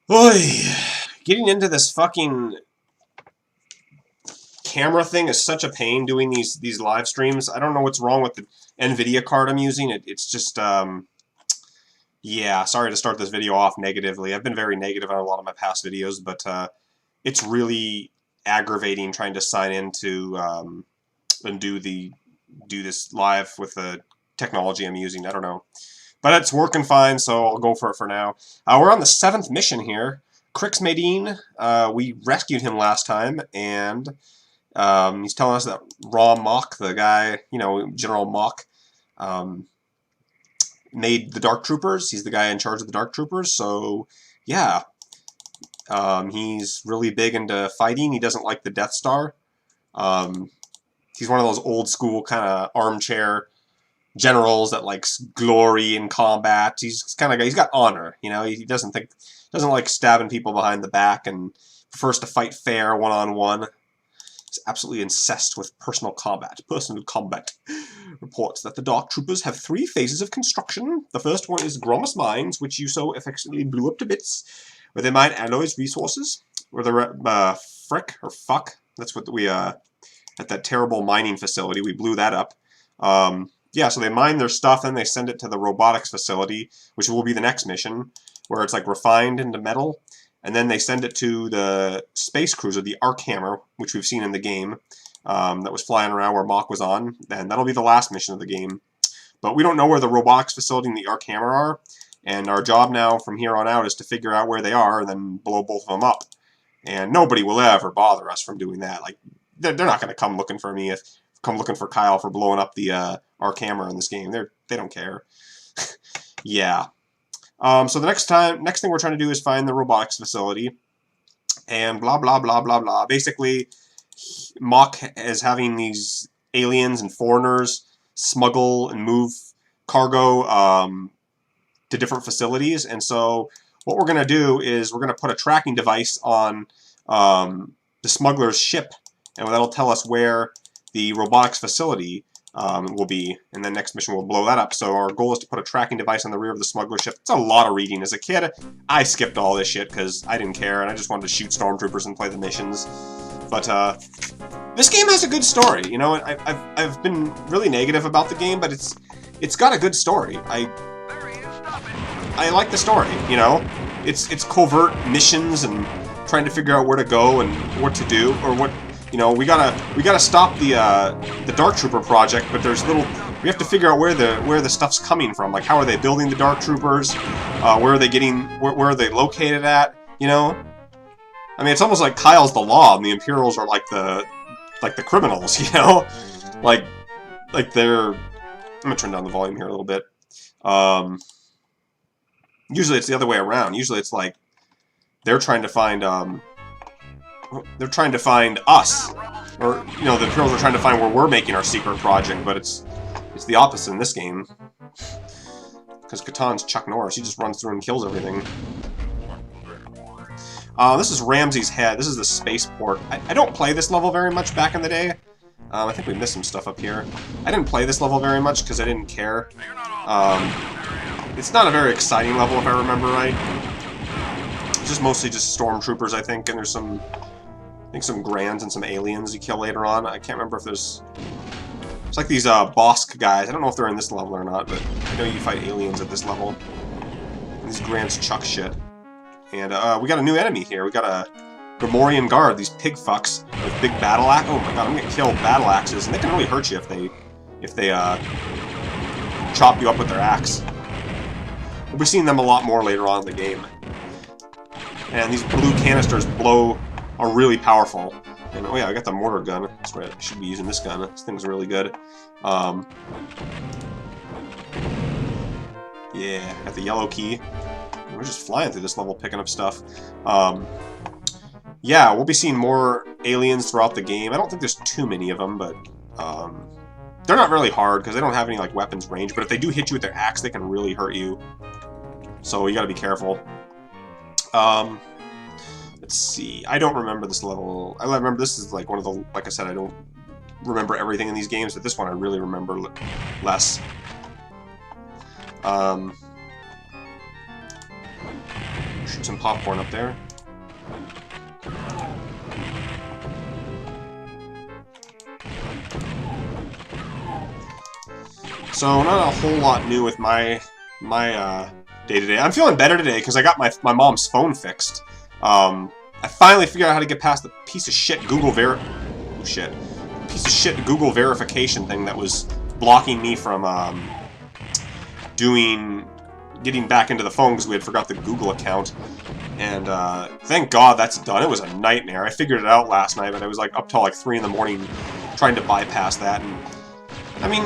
Oy. Getting into this fucking camera thing is such a pain doing these live streams. I don't know what's wrong with the NVIDIA card I'm using. It's just, yeah, sorry to start this video off negatively. I've been very negative on a lot of my past videos, but it's really aggravating trying to sign into and do this live with the technology I'm using. I don't know. But it's working fine, so I'll go for it for now. We're on the 7th mission here. Crix Medine, we rescued him last time, and he's telling us that Raw Mock, the guy, you know, General Mock, made the Dark Troopers. He's the guy in charge of the Dark Troopers, so yeah. He's really big into fighting. He doesn't like the Death Star. He's one of those old school kind of armchair generals that likes glory in combat. He's kind of guy. He's got honor, you know. He doesn't like stabbing people behind the back and prefers to fight fair one-on-one. He's absolutely incensed with personal combat. Personal combat reports that the Dark Troopers have 3 phases of construction. The first one is Gromus Mines, which you so affectionately blew up to bits, where they mine alloys resources. Where the frick or fuck. That's what we at that terrible mining facility. We blew that up. Yeah, so they mine their stuff, and they send it to the robotics facility, which will be the next mission, where it's like refined into metal, and then they send it to the space cruiser, the Arkhammer, which we've seen in the game, that was flying around where Mach was on, and that'll be the last mission of the game. But we don't know where the robotics facility and the Arkhammer are, and our job now from here on out is to figure out where they are and then blow both of them up. And nobody will ever bother us from doing that. Like, they're not going to come looking for me come looking for Kyle for blowing up the Arkhammer in this game. They don't care. Yeah. So the next thing we're trying to do is find the robotics facility, and blah blah blah blah blah. Basically, Mach is having these aliens and foreigners smuggle and move cargo to different facilities, and so what we're going to do is we're going to put a tracking device on the smuggler's ship, and that'll tell us where the robotics facility will be, and then next mission we'll blow that up. So our goal is to put a tracking device on the rear of the smuggler ship. It's a lot of reading. As a kid, I skipped all this shit because I didn't care, and I just wanted to shoot stormtroopers and play the missions. But this game has a good story. You know, I've been really negative about the game, but it's got a good story. I like the story. You know, it's covert missions and trying to figure out where to go and what to do, or what. You know, we gotta stop the Dark Trooper project, but there's we have to figure out where the stuff's coming from. Like, how are they building the Dark Troopers? Where are they where are they located at? You know, I mean, it's almost like Kyle's the law and the Imperials are like the criminals. You know, like they're. I'm gonna turn down the volume here a little bit. Usually it's the other way around. Usually it's like they're trying to find us, or you know, the Imperials are trying to find where we're making our secret project, but it's the opposite in this game. Because Katan's Chuck Norris, he just runs through and kills everything. This is Ramsey's Head. This is the spaceport. I don't play this level very much back in the day. I think we missed some stuff up here. I didn't play this level very much because I didn't care. It's not a very exciting level if I remember right. It's just mostly just stormtroopers, I think, and there's some Grands and some aliens you kill later on. I can't remember if it's like these Bosk guys. I don't know if they're in this level or not, but I know you fight aliens at this level. And these Grands chuck shit. And we got a new enemy here. We got a Grimorian Guard, these pig fucks with big battle axe. Oh my god, I'm gonna kill battle axes, and they can really hurt you if they chop you up with their axe. We'll be seeing them a lot more later on in the game. And these blue canisters are really powerful. And oh yeah, I got the mortar gun. That's right, I should be using this gun. This thing's really good. Yeah, got the yellow key. We're just flying through this level, picking up stuff. Yeah, we'll be seeing more aliens throughout the game. I don't think there's too many of them, but they're not really hard because they don't have any like weapons range. But if they do hit you with their axe, they can really hurt you. So you got to be careful. Let's see. I don't remember this level. I remember this is like one of the. Like I said, I don't remember everything in these games, but this one I really remember less. Shoot some popcorn up there. So not a whole lot new with my day-to-day. I'm feeling better today because I got my mom's phone fixed. I finally figured out how to get past the piece of shit Google Google verification thing that was blocking me from getting back into the phone because we had forgot the Google account. And thank God that's done. It was a nightmare. I figured it out last night, but I was like up till like 3 in the morning trying to bypass that. And I mean,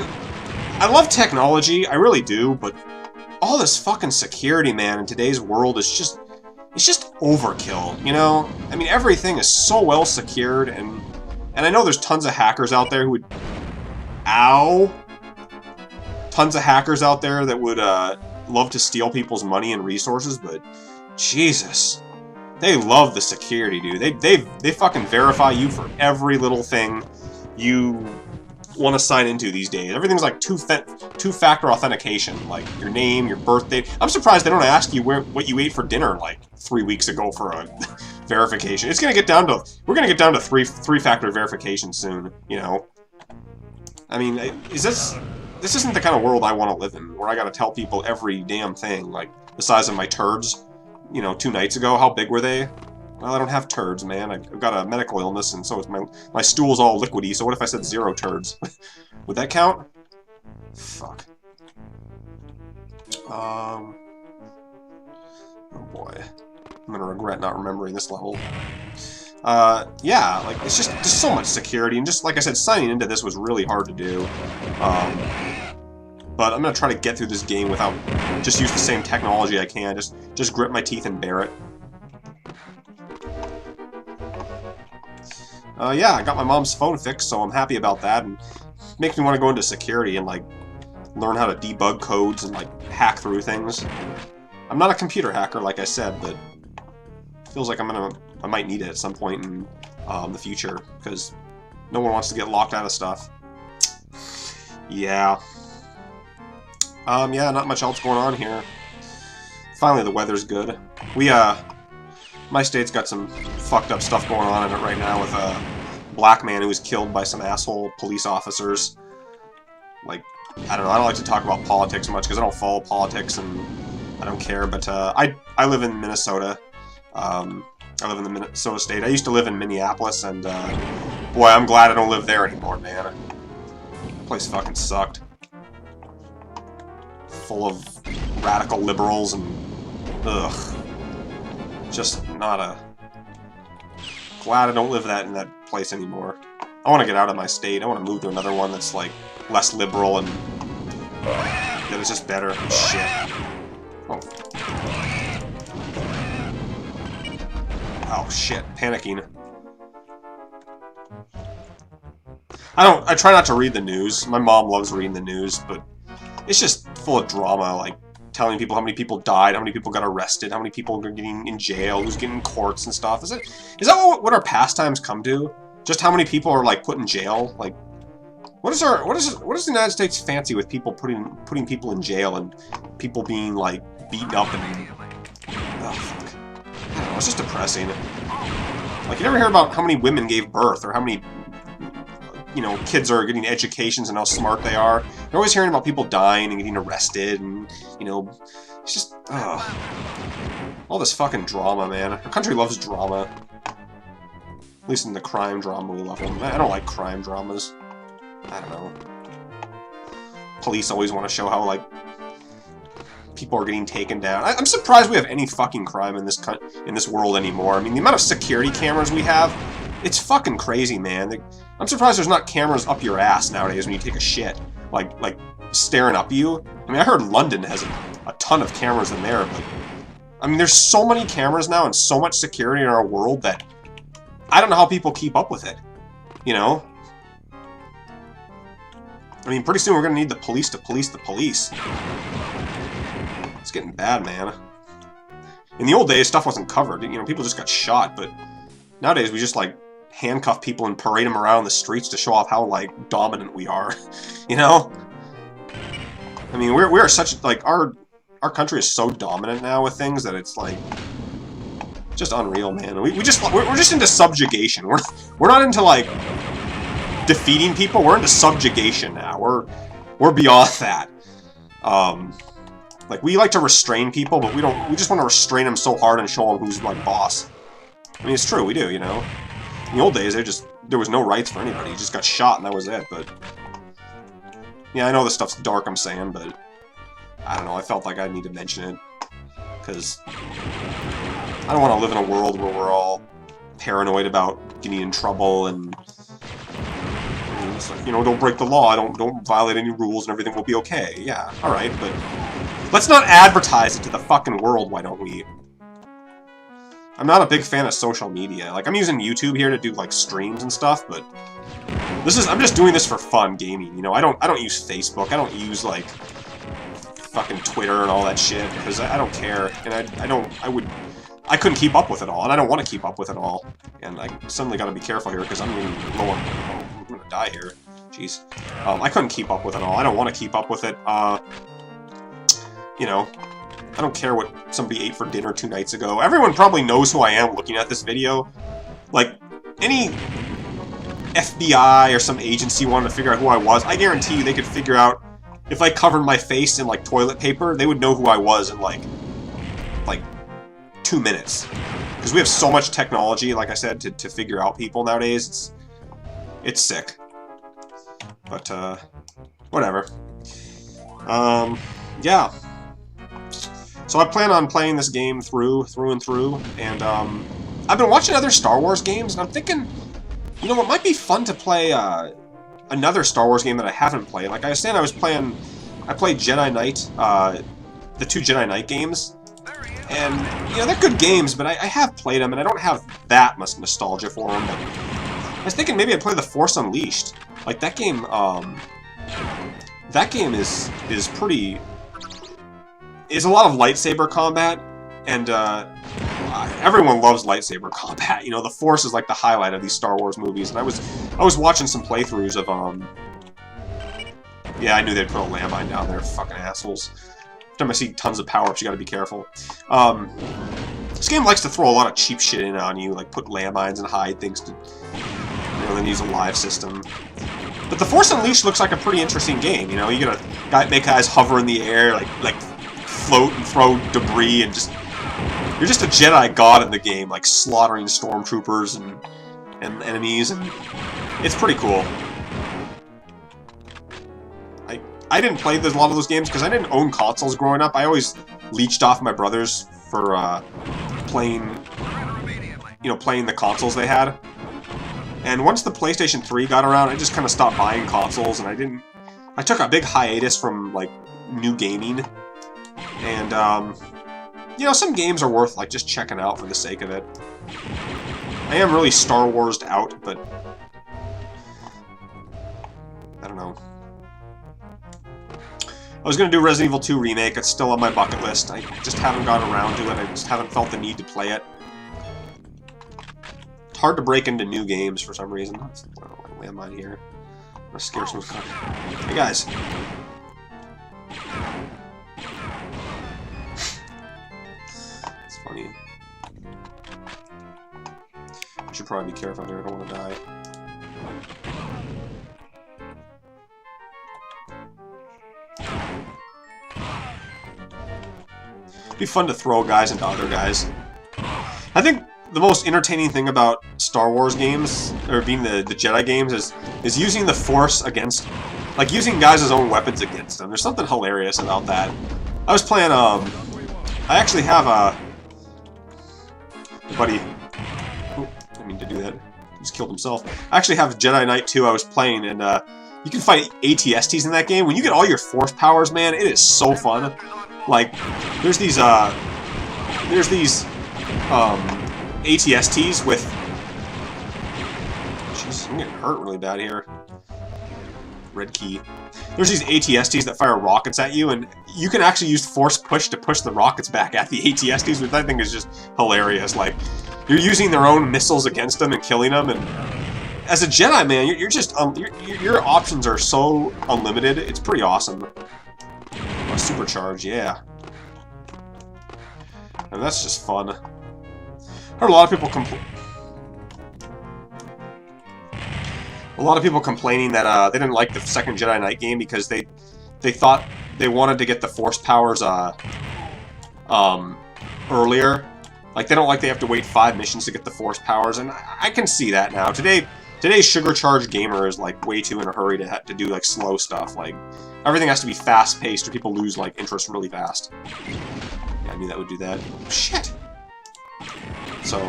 I love technology, I really do, but all this fucking security, man, in today's world is just, it's just overkill, you know? I mean, everything is so well secured, and I know there's tons of hackers out there who would... Ow! Tons of hackers out there that would love to steal people's money and resources, but Jesus. They love the security, dude. They fucking verify you for every little thing you want to sign into these days. Everything's like two-factor authentication, like your name, your birth date. I'm surprised they don't ask you what you ate for dinner like 3 weeks ago for a verification. It's gonna get down to three-factor verification soon. You know, I mean, this isn't the kind of world I want to live in, where I gotta tell people every damn thing, like the size of my turds. You know, 2 nights ago, how big were they? Well, I don't have turds, man. I've got a medical illness, and so it's my stool's all liquidy, so what if I said 0 turds? Would that count? Fuck. Oh boy. I'm gonna regret not remembering this level. Yeah, like, it's just so much security, and just, like I said, signing into this was really hard to do. But I'm gonna try to get through this game without... just use the same technology I can, just grit my teeth and bear it. Yeah, I got my mom's phone fixed, so I'm happy about that, and it makes me want to go into security and, like, learn how to debug codes and, like, hack through things. I'm not a computer hacker, like I said, but it feels like I might need it at some point in the future, because no one wants to get locked out of stuff. Yeah. Yeah, not much else going on here. Finally, the weather's good. My state's got some fucked up stuff going on in it right now with a black man who was killed by some asshole police officers. Like, I don't know, I don't like to talk about politics much because I don't follow politics and I don't care, but I live in Minnesota. I live in the Minnesota state. I used to live in Minneapolis, and boy, I'm glad I don't live there anymore, man. The place fucking sucked. Full of radical liberals and... ugh. Just not a... glad I don't live in that place anymore. I want to get out of my state. I want to move to another one that's, like, less liberal and... that is just better. Shit. Oh. Oh, shit. Panicking. I try not to read the news. My mom loves reading the news, but it's just full of drama, like, telling people how many people died, how many people got arrested, how many people are getting in jail, who's getting in courts and stuff. Is that what our pastimes come to? Just how many people are, like, put in jail? Like, what is the United States fancy with people putting people in jail and people being, like, beaten up and... oh, fuck. I don't know, it's just depressing. Like, you never hear about how many women gave birth, or how many, you know, kids are getting educations and how smart they are. You're always hearing about people dying and getting arrested, and, you know, it's just, ugh. All this fucking drama, man. Our country loves drama. At least in the crime drama, we love them. I don't like crime dramas. I don't know. Police always want to show how, like, people are getting taken down. I'm surprised we have any fucking crime in this world anymore. I mean, the amount of security cameras we have, it's fucking crazy, man. I'm surprised there's not cameras up your ass nowadays when you take a shit. Like staring up you. I mean, I heard London has a ton of cameras in there, but... I mean, there's so many cameras now and so much security in our world that... I don't know how people keep up with it. You know? I mean, pretty soon we're gonna need the police to police the police. It's getting bad, man. In the old days, stuff wasn't covered. You know, people just got shot, but... nowadays, we just, like, handcuff people and parade them around the streets to show off how, like, dominant we are. You know? I mean, we are such, like, our country is so dominant now with things that it's, like, Just unreal, man. We're just into subjugation. We're not into like defeating people. We're into subjugation now. We're beyond that. Like we like to restrain people, but we don't. We just want to restrain them so hard and show them who's like boss. I mean, it's true. We do, you know. In the old days, there was no rights for anybody. You just got shot and that was it. But yeah, I know this stuff's dark. I'm saying, but I don't know. I felt like I need to mention it because I don't want to live in a world where we're all paranoid about getting in trouble and it's like, you know, don't break the law, don't violate any rules, and everything will be okay. Yeah, all right, but let's not advertise it to the fucking world. Why don't we? I'm not a big fan of social media. Like, I'm using YouTube here to do like streams and stuff, but I'm just doing this for fun, gaming. You know, I don't use Facebook. I don't use like fucking Twitter and all that shit because I don't care, and I couldn't keep up with it all, and I don't want to keep up with it all. And I suddenly got to be careful here because I'm really low on. I'm gonna die here. Jeez. I couldn't keep up with it all. I don't want to keep up with it. You know, I don't care what somebody ate for dinner 2 nights ago. Everyone probably knows who I am looking at this video. Like, any FBI or some agency wanted to figure out who I was, I guarantee you they could figure out if I covered my face in, like, toilet paper, they would know who I was in, like 2 minutes. Because we have so much technology, like I said, to figure out people nowadays. It's sick. But, whatever. Yeah. So I plan on playing this game through and through, and I've been watching other Star Wars games, and I'm thinking, you know, it might be fun to play another Star Wars game that I haven't played. Like I said, I played Jedi Knight, the 2 Jedi Knight games, and, you know, they're good games, but I have played them, and I don't have that much nostalgia for them, but I was thinking maybe I'd play The Force Unleashed. Like, that game is pretty... is a lot of lightsaber combat, and everyone loves lightsaber combat. You know, the Force is like the highlight of these Star Wars movies. And I was watching some playthroughs of yeah, I knew they'd put a landmine down there, fucking assholes. Every time I see tons of power-ups, you gotta be careful. This game likes to throw a lot of cheap shit in on you, like put landmines and hide things to, you know, then use a live system. But The Force Unleashed looks like a pretty interesting game. You know, you gotta make guys hover in the air, like float and throw debris, and you're just a Jedi god in the game, like slaughtering stormtroopers and enemies, and it's pretty cool. I didn't play a lot of those games because I didn't own consoles growing up. I always leeched off my brothers for playing the consoles they had. And once the PlayStation 3 got around, I just kind of stopped buying consoles, and I took a big hiatus from like new gaming. And you know, some games are worth like just checking out for the sake of it. I am really Star Wars'd out, but I don't know. I was going to do Resident Evil 2 Remake. It's still on my bucket list. I just haven't gotten around to it. I just haven't felt the need to play it. It's hard to break into new games for some reason. I don't know, landmine here. I'm going to scare some... Hey, guys. It's funny. I should probably be careful there. I don't want to die. It'd be fun to throw guys into other guys. I think the most entertaining thing about Star Wars games, or being the Jedi games, is using the Force against, like, using guys' own weapons against them. There's something hilarious about that. I was playing, I actually have a buddy. Oh, I didn't mean to do that. He just killed himself. I actually have Jedi Knight 2 I was playing, and you can fight ATSTs in that game. When you get all your Force powers, man, it is so fun. Like, there's these ATSTs with... Jeez, I'm getting hurt really bad here. Red key. There's these ATSTs that fire rockets at you, and you can actually use force push to push the rockets back at the ATSTs, which I think is just hilarious. Like, you're using their own missiles against them and killing them, and as a Jedi, man, you're just... your options are so unlimited, it's pretty awesome. Supercharge, yeah. And that's just fun. heard a lot of people complaining that they didn't like the second Jedi Knight game because they thought they wanted to get the Force powers earlier. Like, they don't like they have to wait 5 missions to get the Force powers, and I can see that now. Today's sugar-charged gamer is, like, way too in a hurry to do, like, slow stuff. Like, everything has to be fast-paced or people lose, like, interest really fast. Yeah, I knew that would do that. Shit! So,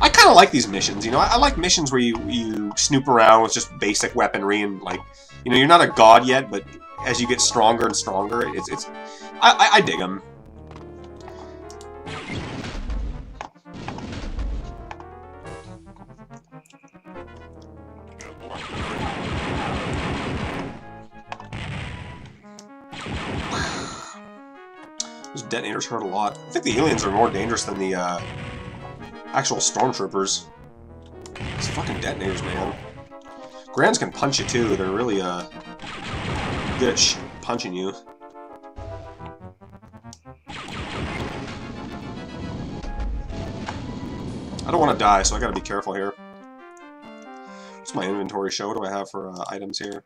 I kind of like these missions, you know? I like missions where you snoop around with just basic weaponry and, like, you know, you're not a god yet, but as you get stronger and stronger, I dig them. Those detonators hurt a lot. I think the aliens are more dangerous than the actual stormtroopers. These fucking detonators, man. Grands can punch you too. They're really good at punching you. I don't want to die, so I gotta be careful here. What's my inventory show? What do I have for items here?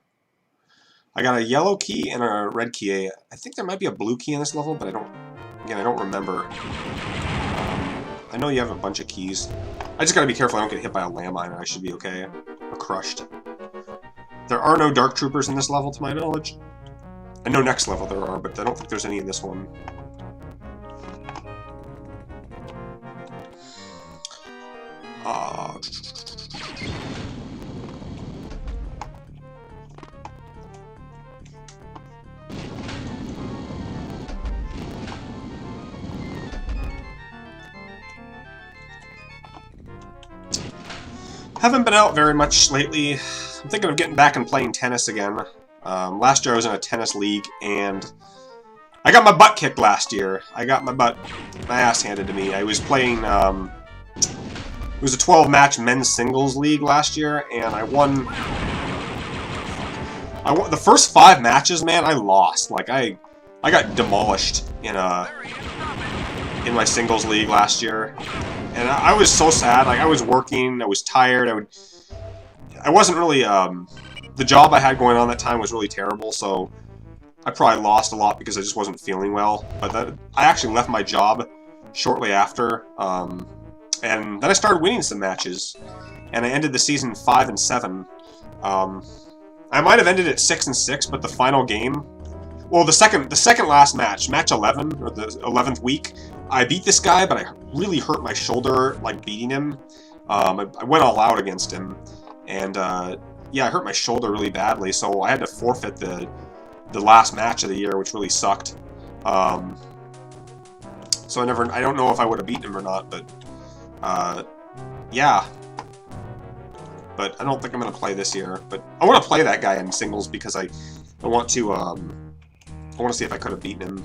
I got a yellow key and a red key. I think there might be a blue key in this level, but I don't remember. I know you have a bunch of keys. I just gotta be careful I don't get hit by a landmine, and I should be okay. Or crushed. There are no Dark Troopers in this level, to my knowledge. I know next level there are, but I don't think there's any in this one. Haven't been out very much lately. I'm thinking of getting back and playing tennis again. Last year I was in a tennis league, and I got my butt kicked last year. I got my ass handed to me. I was playing, it was a 12-match men's singles league last year, and I won the first 5 matches, man. I lost. Like, I got demolished in my singles league last year. And I was so sad. Like, I was working, I was tired, I wasn't really, the job I had going on that time was really terrible, so I probably lost a lot because I just wasn't feeling well. But I actually left my job shortly after, and then I started winning some matches, and I ended the season 5-7. I might have ended at 6-6, but the final game, well, the second last match, match 11, or the 11th week, I beat this guy, but I really hurt my shoulder, like, beating him. I went all out against him, and, yeah, I hurt my shoulder really badly, so I had to forfeit the last match of the year, which really sucked. So I don't know if I would have beaten him or not, but, yeah. But I don't think I'm going to play this year, but I want to play that guy in singles because I want to see if I could have beaten him.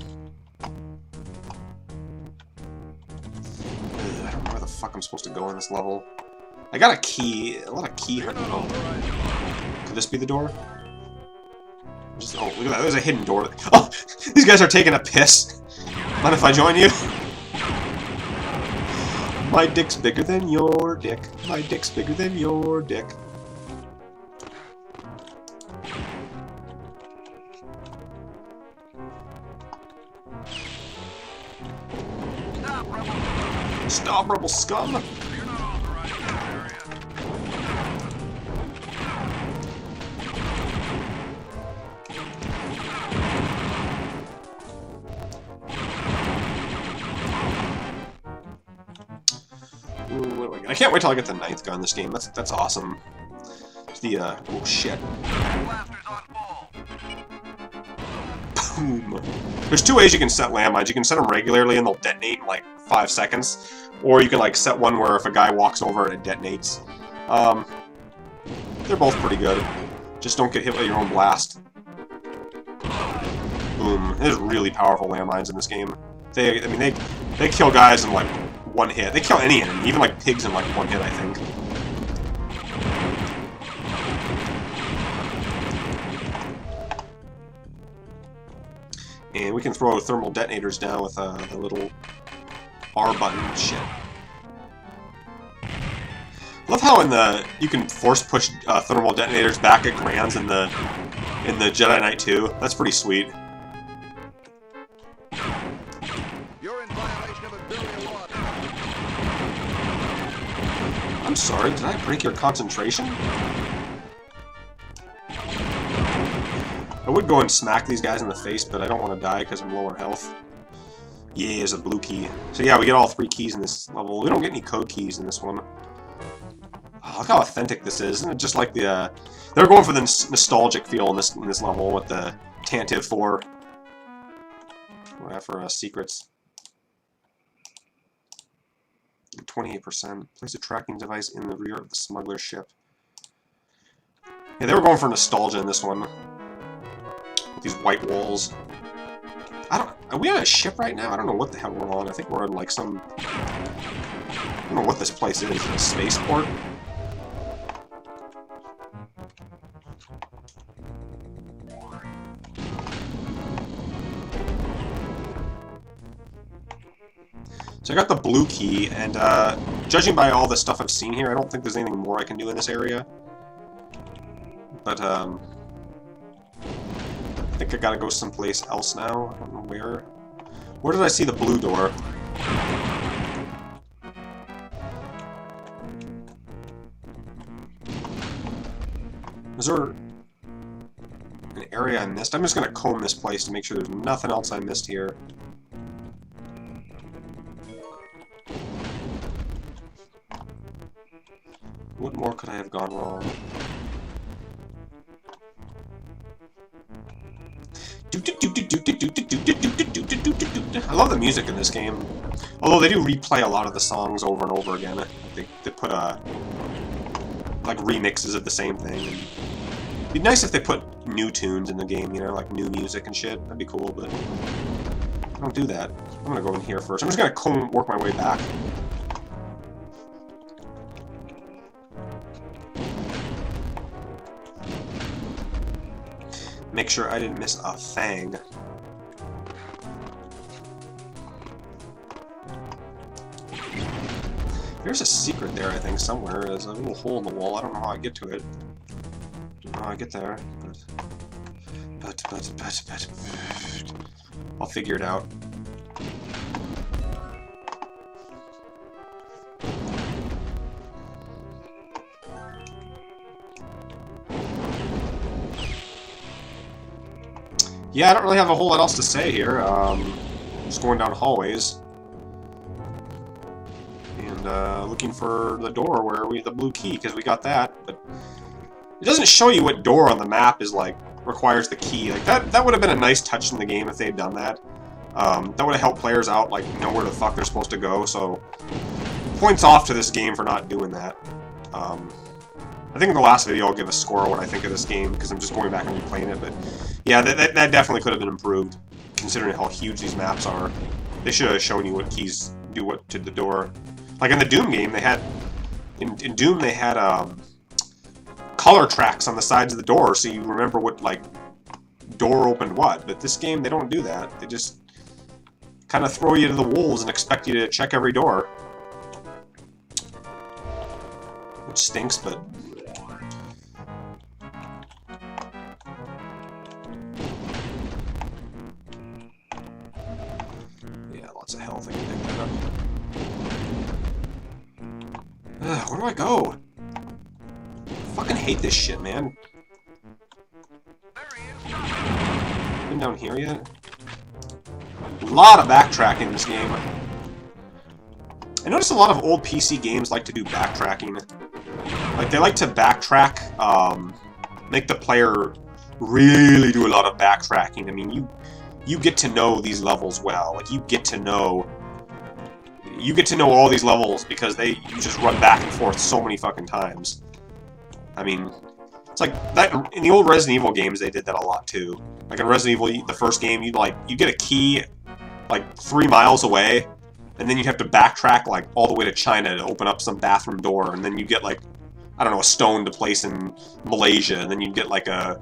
I don't know where the fuck I'm supposed to go in this level. I got a key, a lot of key hunting. Oh. Could this be the door? Oh, look at that, there's a hidden door. Oh, these guys are taking a piss. Mind if I join you? My dick's bigger than your dick. My dick's bigger than your dick. Stop, rebel scum! I can't wait till I get the 9th gun in this game. That's awesome. It's the oh shit. Boom. There's 2 ways you can set landmines. You can set them regularly and they'll detonate in like 5 seconds. Or you can like set one where if a guy walks over it detonates. They're both pretty good. Just don't get hit with your own blast. Boom. There's really powerful landmines in this game. They kill guys in like 1 hit. They kill any enemy, even like pigs in like 1 hit, I think. And we can throw thermal detonators down with the little R button. Shit. Love how you can force push thermal detonators back at Grands in the Jedi Knight 2. That's pretty sweet. You're in violation of a billion law. I'm sorry, did I break your concentration? I would go and smack these guys in the face, but I don't want to die because I'm lower health. Yeah, there's a blue key. So yeah, we get all 3 keys in this level. We don't get any code keys in this one. Oh, look how authentic this is. Isn't it just like the... they're going for the nostalgic feel in this level with the Tantive 4. For secrets. 28%. Place a tracking device in the rear of the smuggler's ship. Yeah, they were going for nostalgia in this one. With these white walls. Are we on a ship right now? I don't know what the hell we're on. I think we're on like some... I don't know what this place is. A spaceport? So I got the blue key, and judging by all the stuff I've seen here, I don't think there's anything more I can do in this area. But, I think I gotta go someplace else now. I don't know where. Where did I see the blue door? Is there an area I missed? I'm just gonna comb this place to make sure there's nothing else I missed here. What more could I have gone wrong? I love the music in this game. Although they do replay a lot of the songs over and over again. They put like remixes of the same thing. It'd be nice if they put new tunes in the game, you know, like new music and shit. That'd be cool, but I don't do that. I'm gonna go in here first. I'm just gonna work my way back. Make sure I didn't miss a thing. There's a secret there, I think, somewhere. There's a little hole in the wall. I don't know how I get to it. I don't know how I get there, but I'll figure it out. Yeah, I don't really have a whole lot else to say here. Just going down hallways. And looking for the door where we have the blue key, because we got that. But it doesn't show you what door on the map is like requires the key. Like that would have been a nice touch in the game if they had done that. That would have helped players out, like, know where the fuck they're supposed to go. So points off to this game for not doing that. I think in the last video I'll give a score on what I think of this game, because I'm just going back and replaying it, but yeah, that definitely could have been improved, considering how huge these maps are. They should have shown you what keys do what to the door. Like in the Doom game, they had... In Doom, they had color tracks on the sides of the door, so you remember what, like, door opened what. But this game, they don't do that. They just kind of throw you to the wolves and expect you to check every door. Which stinks, but... lots of health, I can pick that up. Where do I go? I fucking hate this shit, man. Been down here yet? A lot of backtracking in this game. I notice a lot of old PC games like to do backtracking. Like, they like to backtrack, make the player really do a lot of backtracking. I mean, you get to know these levels well. Like, you get to know all these levels because you just run back and forth so many fucking times. I mean, it's like that in the old Resident Evil games. They did that a lot too. Like in Resident Evil, the first game, you get a key like 3 miles away, and then you have to backtrack like all the way to China to open up some bathroom door, and then you get like, I don't know, a stone to place in Malaysia, and then you get like a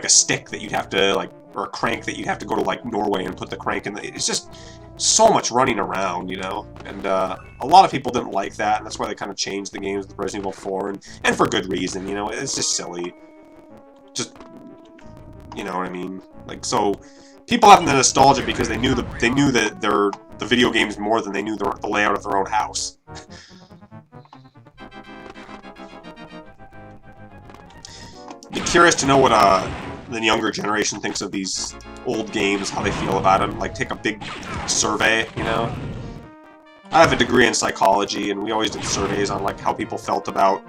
stick that you'd have to like or a crank that you'd have to go to like Norway and put the crank in. It's just so much running around, you know. And a lot of people didn't like that, and that's why they kind of changed the games with Resident Evil 4, and for good reason, you know. It's just silly. Just, you know what I mean? Like, so people have the nostalgia because they knew that the video games more than they knew the layout of their own house. Be curious to know what the younger generation thinks of these old games, how they feel about them. Like, take a big survey, you know? I have a degree in psychology, and we always did surveys on, like, how people felt about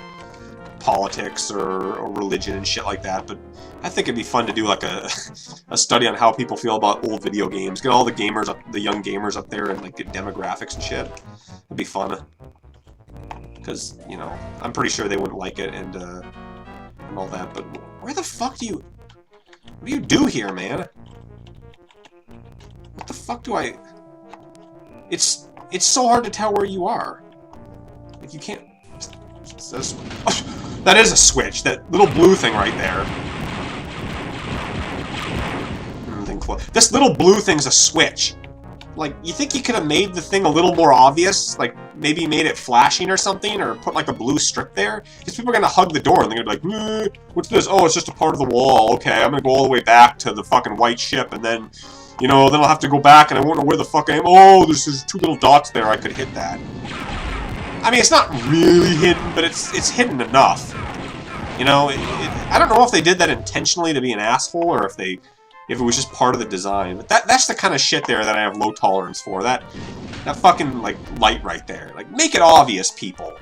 politics or religion and shit like that, but I think it'd be fun to do, like, a study on how people feel about old video games. Get all the gamers up, the young gamers up there, and, like, get demographics and shit. It'd be fun. Because, you know, I'm pretty sure they wouldn't like it, and all that, but where the fuck do you... What do you do here, man? What the fuck do I... It's so hard to tell where you are. Like, you can't... That is a switch. That little blue thing right there. This little blue thing's a switch. Like, you think you could have made the thing a little more obvious? Like, maybe made it flashing or something, or put, like, a blue strip there? Because people are gonna hug the door, and they're gonna be like, what's this? Oh, it's just a part of the wall. Okay, I'm gonna go all the way back to the fucking white ship, and then, you know, then I'll have to go back, and I won't know where the fuck I am. Oh, there's two little dots there. I could hit that. I mean, it's not really hidden, but it's hidden enough. You know, I don't know if they did that intentionally to be an asshole, or if it was just part of the design. But that's the kind of shit there that I have low tolerance for. That fucking, like, light right there. Like, make it obvious, people.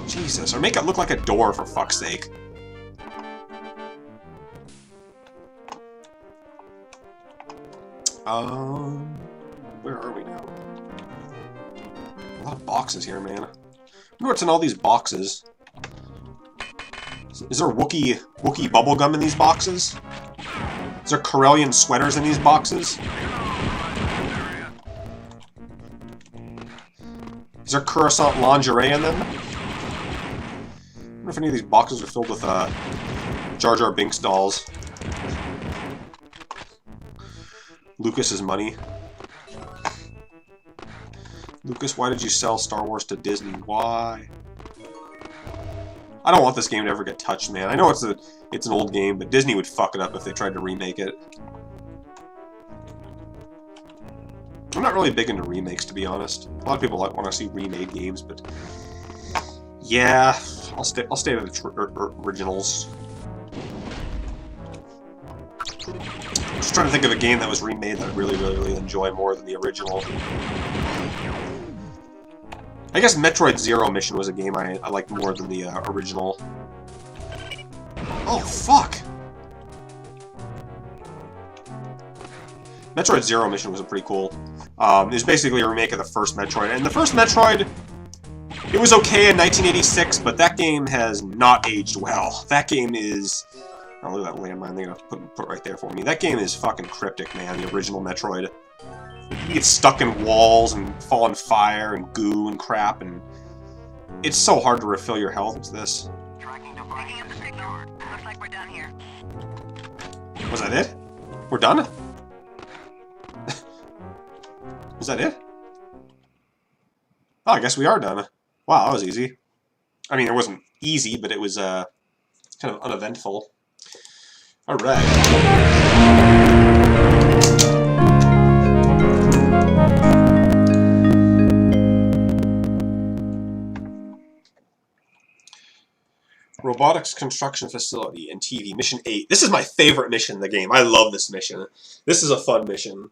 Jesus. Or make it look like a door, for fuck's sake. Where are we now? A lot of boxes here, man. I wonder what's in all these boxes. Is there Wookiee bubblegum in these boxes? Is there Corellian sweaters in these boxes? Is there Coruscant lingerie in them? I wonder if any of these boxes are filled with Jar Jar Binks dolls. Lucas's money. Lucas, why did you sell Star Wars to Disney? Why? I don't want this game to ever get touched, man. I know it's an old game, but Disney would fuck it up if they tried to remake it. I'm not really big into remakes, to be honest. A lot of people want to see remade games, but yeah, I'll stay with the originals. I'm just trying to think of a game that was remade that I really enjoy more than the original. I guess Metroid Zero Mission was a game I liked more than the original. Oh, fuck! Metroid Zero Mission was pretty cool. It was basically a remake of the first Metroid. And the first Metroid, it was okay in 1986, but that game has not aged well. That game is... Oh, look at that landmine they're gonna put right there for me. That game is fucking cryptic, man, the original Metroid. You get stuck in walls and fall in fire and goo and crap, and it's so hard to refill your health. What's this? Looks like we're done here. Was that it? We're done? Is that it? Oh, I guess we are done. Wow, that was easy. I mean, it wasn't easy, but it was kind of uneventful. Alright. Robotics Construction Facility and TV, Mission 8. This is my favorite mission in the game. I love this mission. This is a fun mission.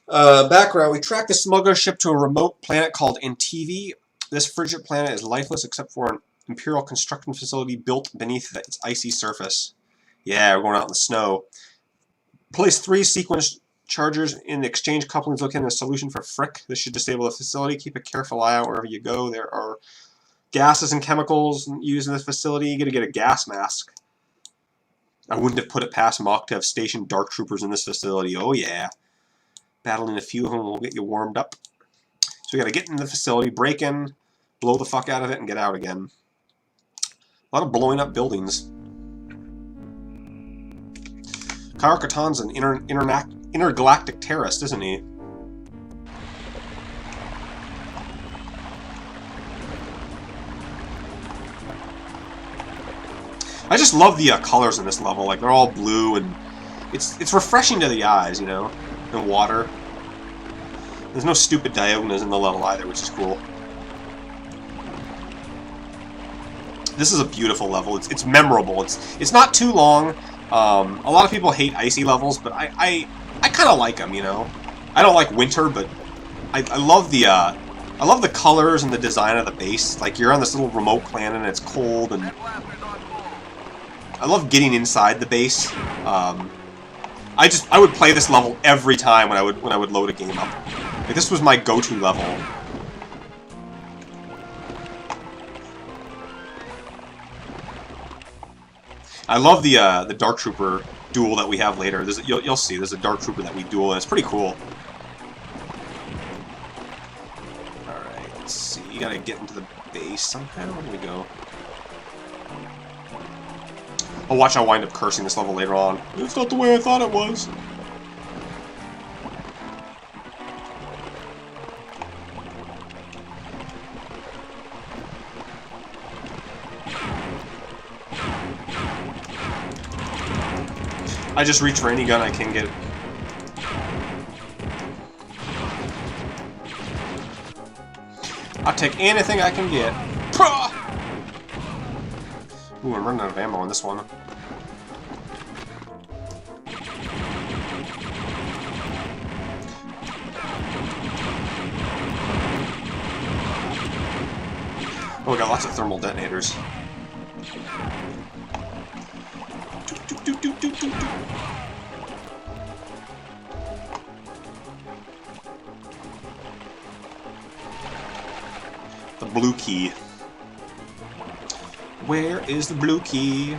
Background, we track the smuggler ship to a remote planet called NTV. This frigid planet is lifeless except for an Imperial construction facility built beneath its icy surface. Yeah, we're going out in the snow. Place 3 sequence chargers in the exchange couplings located in a solution for Frick. This should disable the facility. Keep a careful eye out wherever you go. There are gases and chemicals used in this facility. You gotta get a gas mask. I wouldn't have put it past Mock to have stationed dark troopers in this facility. Oh yeah. Battling a few of them will get you warmed up. So we gotta get in the facility, break in, blow the fuck out of it, and get out again. A lot of blowing up buildings. Katarkatan's an intergalactic terrorist, isn't he? I just love the colors in this level. Like, they're all blue, and it's refreshing to the eyes, you know? And water. There's no stupid diagonals in the level either, which is cool. This is a beautiful level. It's memorable. It's not too long. A lot of people hate icy levels, but I kind of like them, you know? I don't like winter, but I love the colors and the design of the base. Like, you're on this little remote planet and it's cold, and I love getting inside the base. I would play this level every time when I would load a game up. Like, this was my go-to level. I love the Dark Trooper duel that we have later. You'll see, there's a Dark Trooper that we duel, and it's pretty cool. Alright, let's see. You gotta get into the base somehow. Where do we go? Oh, watch, I'll wind up cursing this level later on. It's not the way I thought it was. I just reach for any gun I can get. I'll take anything I can get. Ooh, I'm running out of ammo on this one. Oh, we got lots of thermal detonators. The blue key. Where is the blue key?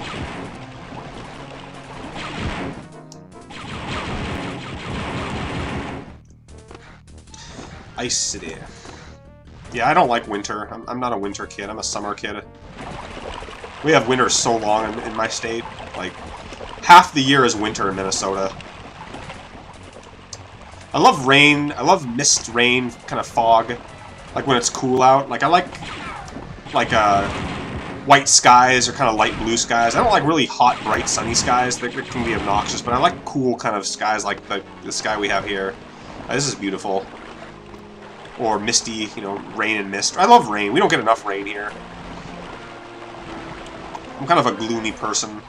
Ice City. Yeah, I don't like winter. I'm not a winter kid. I'm a summer kid. We have winter so long in my state. Like, half the year is winter in Minnesota. I love rain. I love mist, rain, kind of fog. Like when it's cool out. Like, I like white skies or kind of light blue skies. I don't like really hot, bright, sunny skies. That can be obnoxious, but I like cool kind of skies like the sky we have here. This is beautiful. Or misty, you know, rain and mist. I love rain. We don't get enough rain here. I'm kind of a gloomy person.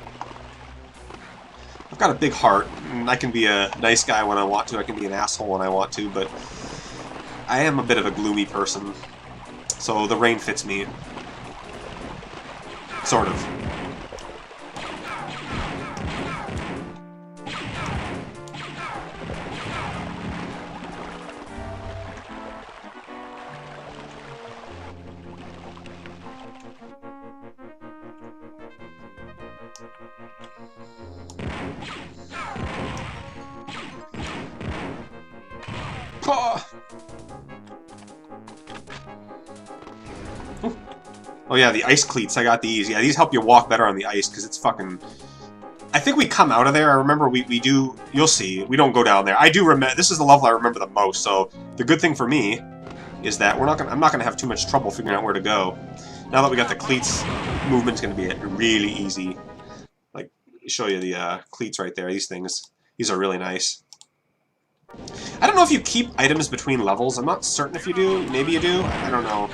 I've got a big heart, and I can be a nice guy when I want to. I can be an asshole when I want to, but I am a bit of a gloomy person. So the rain fits me. Sort of. Oh yeah, the ice cleats, I got these. Yeah, these help you walk better on the ice, because it's fucking... I think we come out of there, I remember we do... You'll see, we don't go down there. I do remember... This is the level I remember the most, so the good thing for me is that I'm not gonna have too much trouble figuring out where to go. Now that we got the cleats, movement's gonna be really easy. Like, show you the cleats right there, these things. These are really nice. I don't know if you keep items between levels. I'm not certain if you do. Maybe you do. I don't know.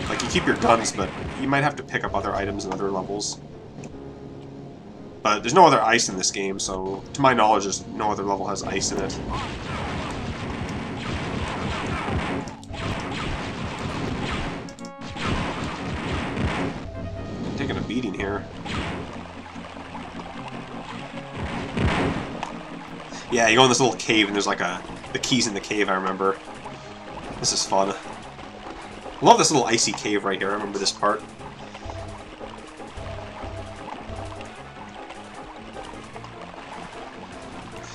Like, you keep your guns, but you might have to pick up other items in other levels. But there's no other ice in this game, so to my knowledge, there's no other level has ice in it. I'm taking a beating here. Yeah, you go in this little cave, and there's like the keys in the cave, I remember. This is fun. I love this little icy cave right here, I remember this part.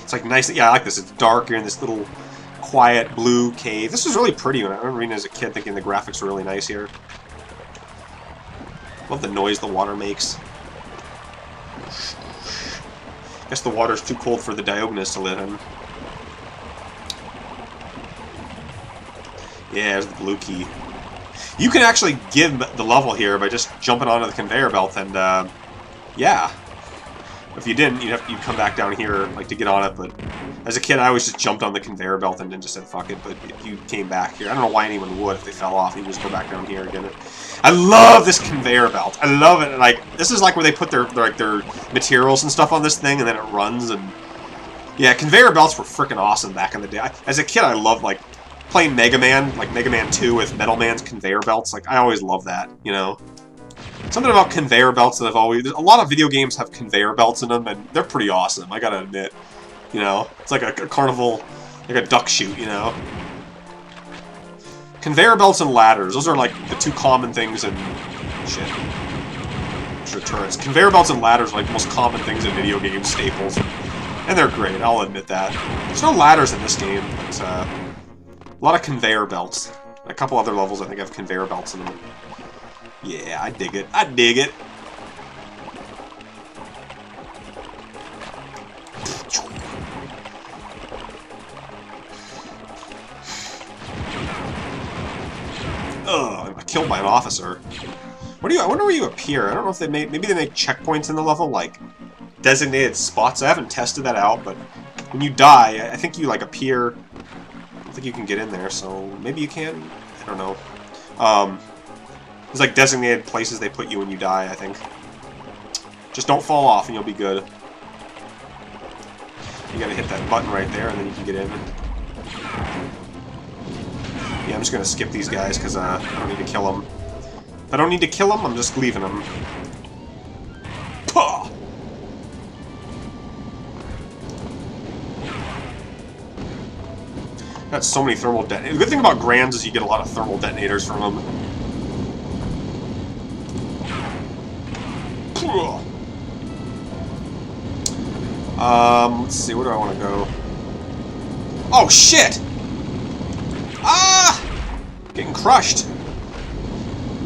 It's like nice, yeah, I like this. It's dark, you're in this little quiet blue cave. This was really pretty when I remember reading as a kid, thinking the graphics were really nice here. Love the noise the water makes. Guess the water's too cold for the Diogenes to live in. Yeah, there's the blue key. You can actually give the level here by just jumping onto the conveyor belt, and yeah. If you didn't, you'd come back down here like to get on it. But as a kid, I always just jumped on the conveyor belt and then just said fuck it. But if you came back here, I don't know why anyone would if they fell off. You just go back down here and get it. I love this conveyor belt. I love it. Like this is like where they put their materials and stuff on this thing, and then it runs. And yeah, conveyor belts were freaking awesome back in the day. As a kid, I loved like playing Mega Man, like Mega Man 2 with Metal Man's conveyor belts. Like I always loved that, you know. Something about conveyor belts that I've always... A lot of video games have conveyor belts in them, and they're pretty awesome, I gotta admit. You know? It's like a carnival, like a duck shoot, you know? Conveyor belts and ladders, those are like the two common things in... Shit. Sure, turrets. Conveyor belts and ladders are like the most common things in video game staples. And they're great, I'll admit that. There's no ladders in this game, but a lot of conveyor belts. A couple other levels I think have conveyor belts in them. Yeah, I dig it. I dig it. Ugh, I killed by an officer. What do you? I wonder where you appear. I don't know if they made. Maybe they make checkpoints in the level, like designated spots. I haven't tested that out, but when you die, I think you like appear. I don't think you can get in there, so maybe you can. I don't know. There's like designated places they put you when you die, I think. Just don't fall off and you'll be good. You gotta hit that button right there and then you can get in. Yeah, I'm just gonna skip these guys because I don't need to kill them. If I don't need to kill them, I'm just leaving them. Pah! Got so many thermal detonators. The good thing about Grands is you get a lot of thermal detonators from them. Let's see, where do I want to go? Oh, shit! Ah! Getting crushed.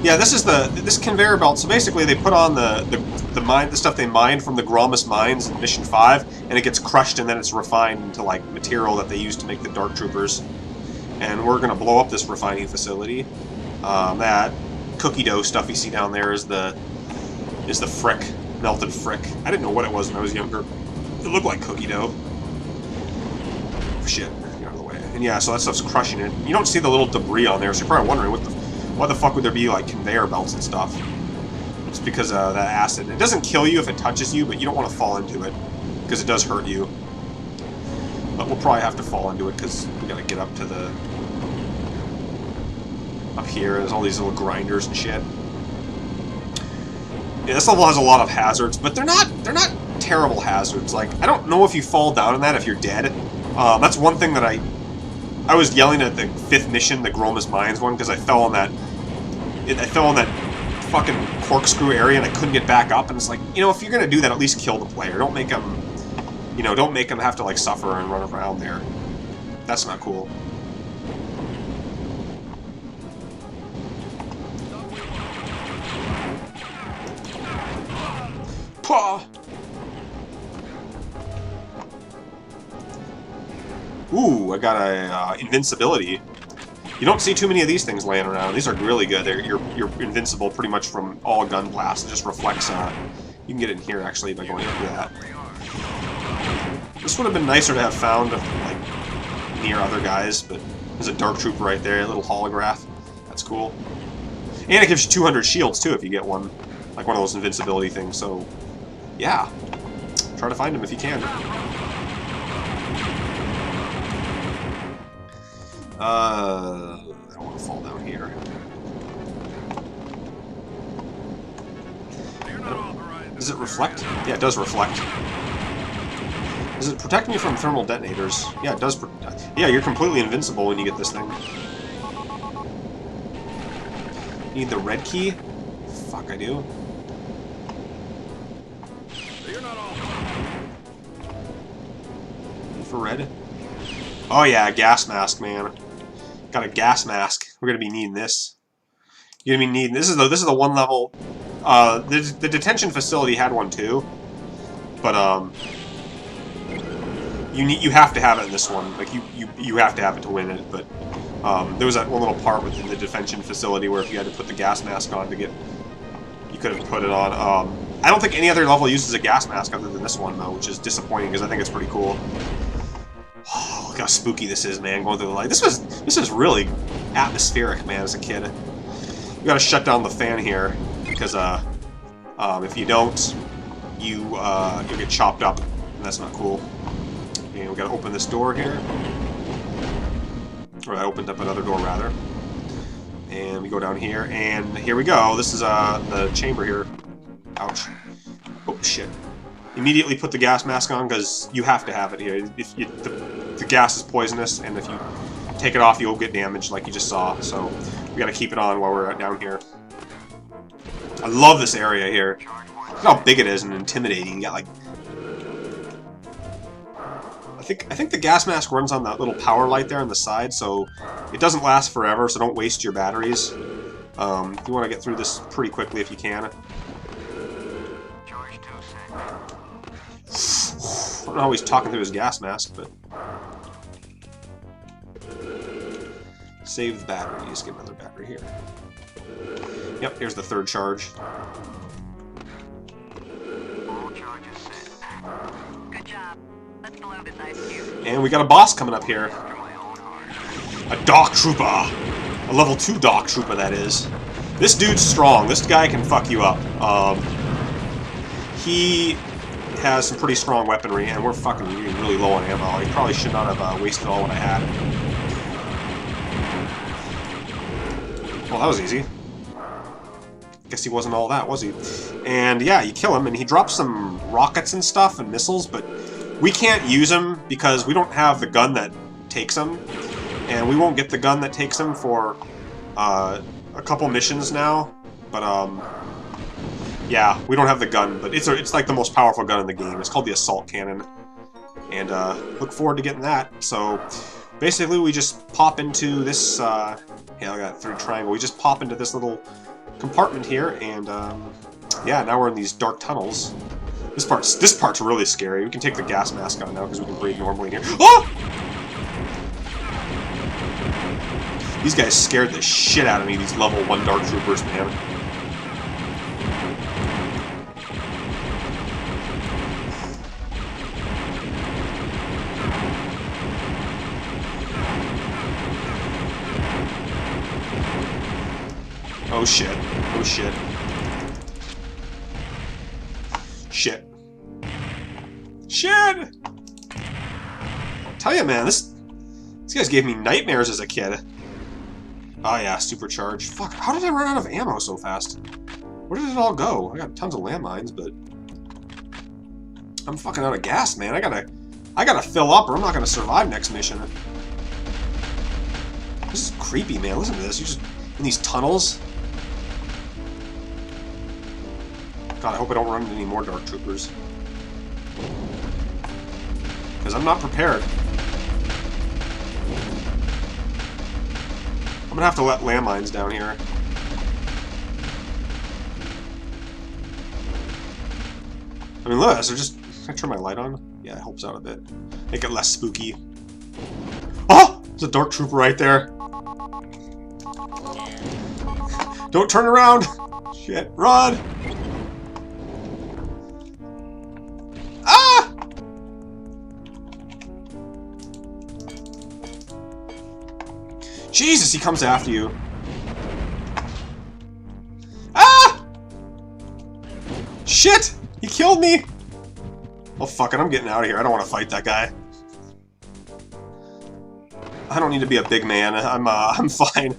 Yeah, this is this conveyor belt. So basically, they put on the stuff they mined from the Gromus mines in Mission 5, and it gets crushed, and then it's refined into like material that they use to make the Dark Troopers. And we're gonna blow up this refining facility. That cookie dough stuff you see down there is the frick, melted frick. I didn't know what it was when I was younger. It looked like cookie dough. Shit, get out of the way. And yeah, so that stuff's crushing it. You don't see the little debris on there, so you're probably wondering why the fuck would there be like conveyor belts and stuff? It's because of that acid. It doesn't kill you if it touches you, but you don't want to fall into it because it does hurt you. But we'll probably have to fall into it because we gotta get up to the up here. There's all these little grinders and shit. Yeah, this level has a lot of hazards, but they're not terrible hazards. Like, I don't know if you fall down in that if you're dead. That's one thing that I was yelling at the 5th mission, the Gromus Mines one, because I fell on that fucking corkscrew area and I couldn't get back up. And it's like, you know, if you're gonna do that, at least kill the player. Don't make them, you know, don't make them have to like suffer and run around there. That's not cool. Pah! Ooh, I got a invincibility. You don't see too many of these things laying around. These are really good. You're invincible pretty much from all gun blasts. It just reflects. You can get in here actually by going into that. This would have been nicer to have found like near other guys, but there's a Dark Trooper right there, a little holograph. That's cool. And it gives you 200 shields too if you get one, like one of those invincibility things. So yeah, try to find them if you can. I don't want to fall down here. Does it reflect? Yeah, it does reflect. Does it protect me from thermal detonators? Yeah, it does. Yeah, you're completely invincible when you get this thing. Need the red key? Fuck, I do. For red? Oh yeah, gas mask, man. Got a gas mask. We're gonna be needing this. You're gonna be needing this is the one level. The detention facility had one too, but You have to have it in this one. Like you have to have it to win it. But there was that one little part within the detention facility where if you had to put the gas mask on to get, you could have put it on. I don't think any other level uses a gas mask other than this one though, which is disappointing because I think it's pretty cool. Oh, look how spooky this is, man! Going through the light. This is really atmospheric, man. As a kid, you got to shut down the fan here because if you don't, you'll get chopped up, and that's not cool. And we got to open this door here, or I opened up another door rather. And we go down here, and here we go. This is the chamber here. Ouch! Oh shit! Immediately put the gas mask on because you have to have it here. If the gas is poisonous, and if you take it off, you'll get damaged like you just saw. So we got to keep it on while we're down here. I love this area here. Look how big it is and intimidating. You got like, I think the gas mask runs on that little power light there on the side, so it doesn't last forever. So don't waste your batteries. You want to get through this pretty quickly if you can. I don't know how he's talking through his gas mask, but save the batteries. Get another battery here. Yep, here's the third charge. Good job. Let's load this ice cube. And we got a boss coming up here. A Dark Trooper! A level 2 Dark Trooper, that is. This dude's strong. This guy can fuck you up. He has some pretty strong weaponry, and we're fucking really low on ammo. I probably should not have wasted all what I had. Well, that was easy. Guess he wasn't all that, was he? And yeah, you kill him, and he drops some rockets and stuff and missiles, but we can't use them because we don't have the gun that takes them, and we won't get the gun that takes them for a couple missions now. But yeah, we don't have the gun, but it's like the most powerful gun in the game. It's called the assault cannon, and look forward to getting that. So basically, we just pop into this. Yeah, I got through triangle. We just pop into this little compartment here, and yeah, now we're in these dark tunnels. This part's really scary. We can take the gas mask on now because we can breathe normally in here. Oh! These guys scared the shit out of me. These level 1 Dark Troopers, man. Oh shit. Oh shit. Shit. Shit! Tell ya, man, these guys gave me nightmares as a kid. Oh yeah, supercharge. Fuck, how did I run out of ammo so fast? Where did it all go? I got tons of landmines, but I'm fucking out of gas, man. I gotta fill up or I'm not gonna survive next mission. This is creepy, man. Listen to this. You're just in these tunnels. God, I hope I don't run into any more Dark Troopers. Because I'm not prepared. I'm gonna have to let landmines down here. I mean, look at this. They're just... Can I turn my light on? Yeah, it helps out a bit. Make it less spooky. Oh! There's a Dark Trooper right there. Don't turn around! Shit, run! Ah! Jesus, he comes after you. Ah! Shit! He killed me! Oh, fuck it, I'm getting out of here. I don't want to fight that guy. I don't need to be a big man. I'm fine.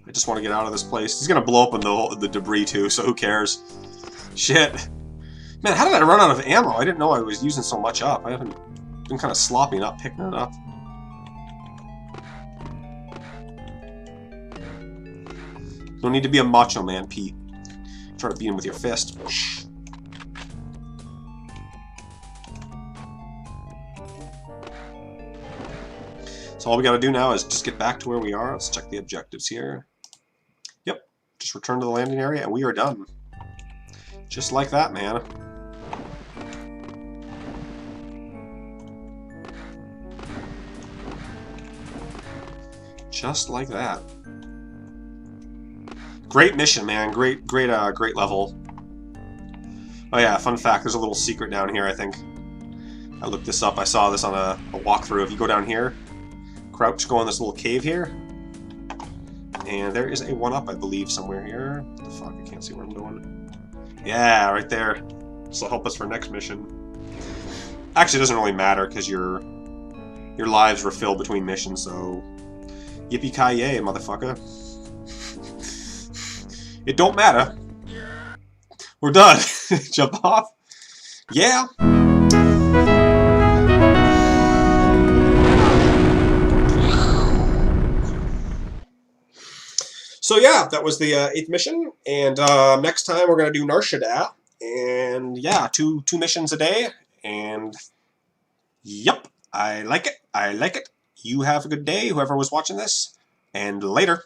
I just want to get out of this place. He's gonna blow up in the debris too, so who cares? Shit. Man, how did I run out of ammo? I didn't know I was using so much up. I haven't been kind of sloppy not picking it up. Don't need to be a macho man, Pete. Try to beat him with your fist. So all we gotta do now is just get back to where we are. Let's check the objectives here. Yep, just return to the landing area and we are done. Just like that, man. Just like that. Great mission, man. Great level. Oh yeah, fun fact, there's a little secret down here, I think. I looked this up, I saw this on a walkthrough. If you go down here, crouch, go in this little cave here, and there is a 1-up, I believe, somewhere here. What the fuck, I can't see where I'm going. Yeah, right there. This will help us for next mission. Actually, it doesn't really matter, because your lives refill between missions, so... Yippee-ki-yay, motherfucker. It don't matter. We're done. Jump off. Yeah. So yeah, that was the 8th mission, and next time we're gonna do Nar Shaddaa, and yeah, two missions a day, and yep, I like it. I like it. You have a good day, whoever was watching this, and later.